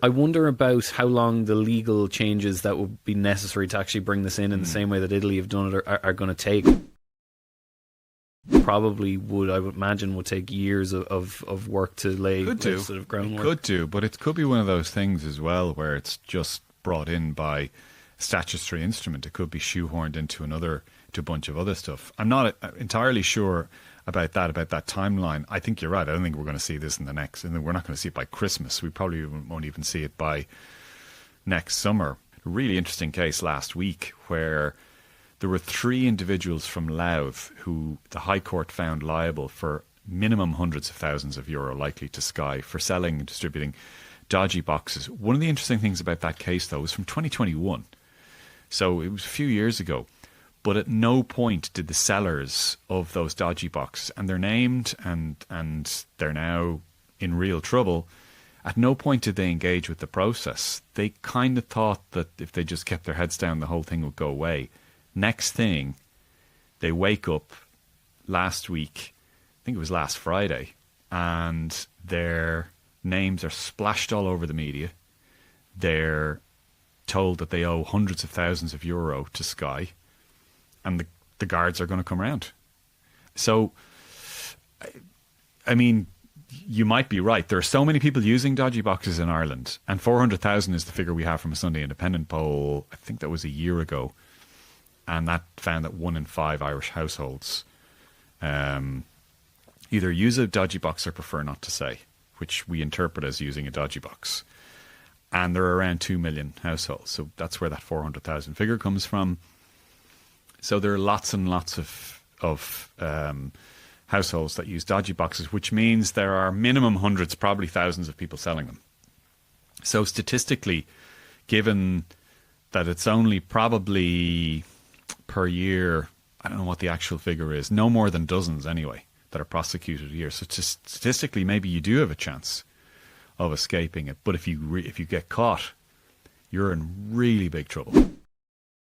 I wonder about how long the legal changes that would be necessary to actually bring this in the same way that Italy have done it are going to take. Probably would, I would imagine, would take years of work to lay sort of groundwork. Could do, but it could be one of those things as well where it's just brought in by statutory instrument. It could be shoehorned into a bunch of other stuff. I'm not entirely sure about that timeline. I think you're right. I don't think we're going to see this in the next, and we're not going to see it by Christmas. We probably won't even see it by next summer. A really interesting case last week where there were 3 individuals from Louth who the High Court found liable for minimum hundreds of thousands of euro, likely to Sky, for selling and distributing dodgy boxes. One of the interesting things about that case, though, was from 2021. So it was a few years ago. But at no point did the sellers of those dodgy boxes, and they're named and they're now in real trouble, at no point did they engage with the process. They kind of thought that if they just kept their heads down, the whole thing would go away. Next thing, they wake up last week, I think it was last Friday, and their names are splashed all over the media. They're told that they owe hundreds of thousands of euro to Sky, and the guards are going to come around. So, I mean, you might be right. There are so many people using dodgy boxes in Ireland, and 400,000 is the figure we have from a Sunday Independent poll. I think that was a year ago. And that found that 1 in 5 Irish households either use a dodgy box or prefer not to say, which we interpret as using a dodgy box. And there are around 2 million households. So that's where that 400,000 figure comes from. So there are lots and lots of households that use dodgy boxes, which means there are minimum hundreds, probably thousands of people selling them. So statistically, given that it's only probably per year, I don't know what the actual figure is, no more than dozens anyway, that are prosecuted a year. So statistically, maybe you do have a chance of escaping it. But if you get caught, you're in really big trouble.